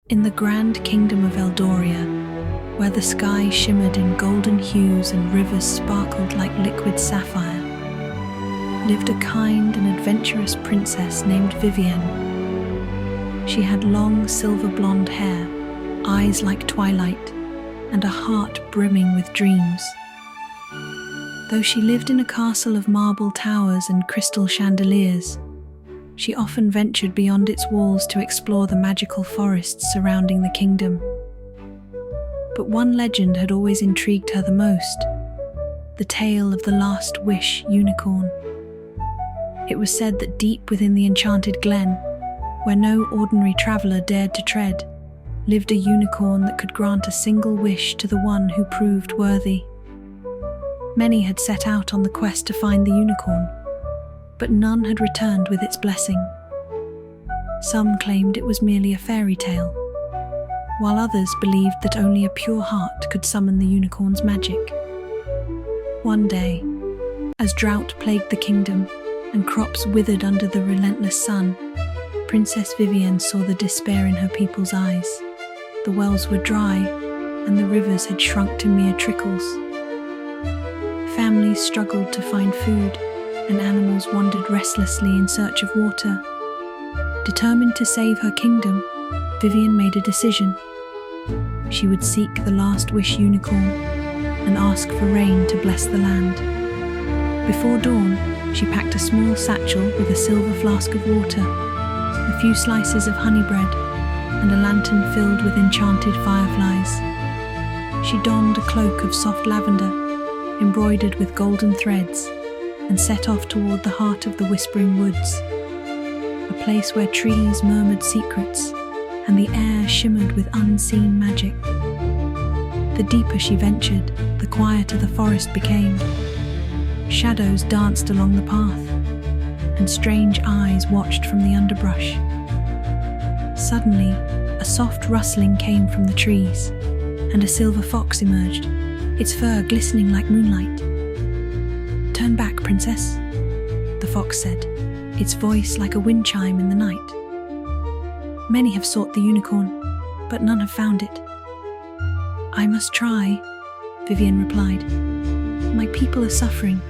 In the grand kingdom of Eldoria, where the sky shimmered in golden hues and rivers sparkled like liquid sapphire, lived a kind and adventurous princess named Vivienne. She had long silver blonde hair, eyes like twilight, and a heart brimming with dreams. Though she lived in a castle of marble towers and crystal chandeliers, she often ventured beyond its walls to explore the magical forests surrounding the kingdom. But one legend had always intrigued her the most: the tale of the Last Wish unicorn. It was said that deep within the enchanted glen, where no ordinary traveller dared to tread, lived a unicorn that could grant a single wish to the one who proved worthy. Many had set out on the quest to find the unicorn, but none had returned with its blessing. Some claimed it was merely a fairy tale, while others believed that only a pure heart could summon the unicorn's magic. One day, as drought plagued the kingdom and crops withered under the relentless sun, Princess Vivienne saw the despair in her people's eyes. The wells were dry, and the rivers had shrunk to mere trickles. Families struggled to find food, and animals wandered restlessly in search of water. Determined to save her kingdom, Vivienne made a decision. She would seek the Last Wish unicorn and ask for rain to bless the land. Before dawn, she packed a small satchel with a silver flask of water, a few slices of honey bread, and a lantern filled with enchanted fireflies. She donned a cloak of soft lavender, embroidered with golden threads, and set off toward the heart of the Whispering Woods, a place where trees murmured secrets and the air shimmered with unseen magic. The deeper she ventured, the quieter the forest became. Shadows danced along the path, and strange eyes watched from the underbrush. Suddenly, a soft rustling came from the trees, and a silver fox emerged, its fur glistening like moonlight. "Turn back, princess," the fox said, its voice like a wind chime in the night. "Many have sought the unicorn, but none have found it." "I must try," Vivienne replied. "My people are suffering."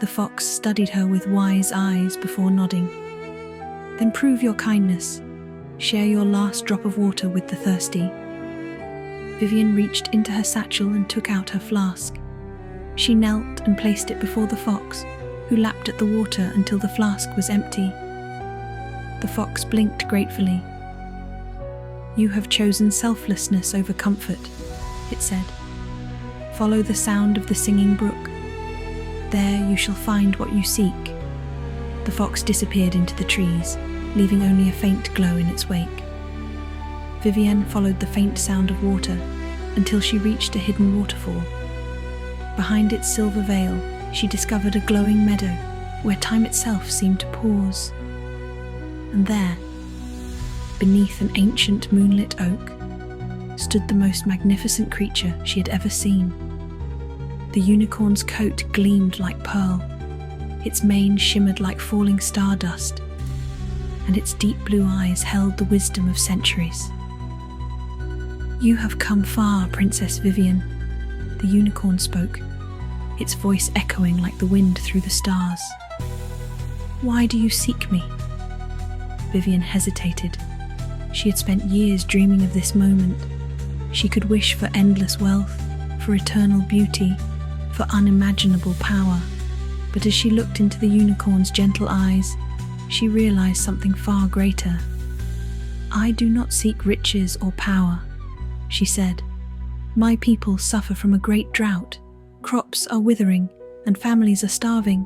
The fox studied her with wise eyes before nodding. "Then prove your kindness. Share your last drop of water with the thirsty." Vivienne reached into her satchel and took out her flask. She knelt and placed it before the fox, who lapped at the water until the flask was empty. The fox blinked gratefully. "You have chosen selflessness over comfort," it said. "Follow the sound of the singing brook. There you shall find what you seek." The fox disappeared into the trees, leaving only a faint glow in its wake. Vivienne followed the faint sound of water until she reached a hidden waterfall. Behind its silver veil, she discovered a glowing meadow where time itself seemed to pause. And there, beneath an ancient moonlit oak, stood the most magnificent creature she had ever seen. The unicorn's coat gleamed like pearl, its mane shimmered like falling stardust, and its deep blue eyes held the wisdom of centuries. "You have come far, Princess Vivienne," the unicorn spoke, its voice echoing like the wind through the stars. "Why do you seek me?" Vivienne hesitated. She had spent years dreaming of this moment. She could wish for endless wealth, for eternal beauty, for unimaginable power. But as she looked into the unicorn's gentle eyes, she realized something far greater. "I do not seek riches or power," she said. "My people suffer from a great drought. Crops are withering, and families are starving.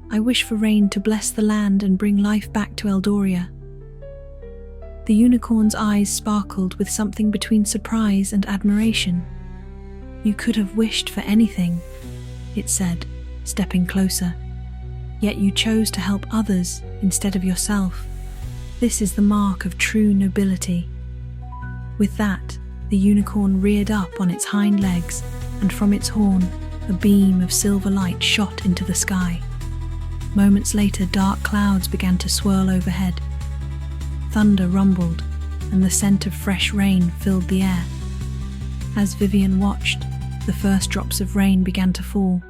I wish for rain to bless the land and bring life back to Eldoria." The unicorn's eyes sparkled with something between surprise and admiration. "You could have wished for anything," it said, stepping closer. "Yet you chose to help others instead of yourself. This is the mark of true nobility." With that, the unicorn reared up on its hind legs, and from its horn, a beam of silver light shot into the sky. Moments later, dark clouds began to swirl overhead. Thunder rumbled, and the scent of fresh rain filled the air. As Vivienne watched, the first drops of rain began to fall,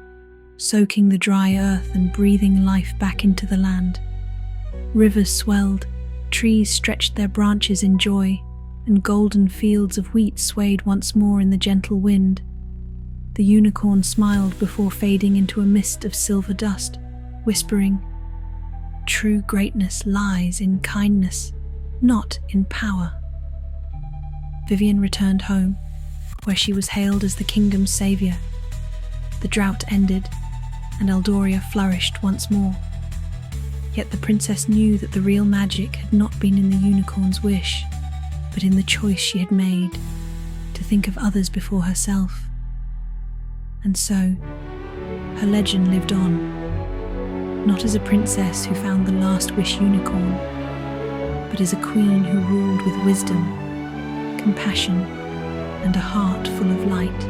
soaking the dry earth and breathing life back into the land. Rivers swelled, trees stretched their branches in joy, and golden fields of wheat swayed once more in the gentle wind. The unicorn smiled before fading into a mist of silver dust, whispering, "True greatness lies in kindness, not in power." Vivienne returned home, where she was hailed as the kingdom's savior. The drought ended, and Eldoria flourished once more. Yet the princess knew that the real magic had not been in the unicorn's wish, but in the choice she had made to think of others before herself. And so, her legend lived on, not as a princess who found the last wish unicorn, but as a queen who ruled with wisdom, compassion, and a heart full of light.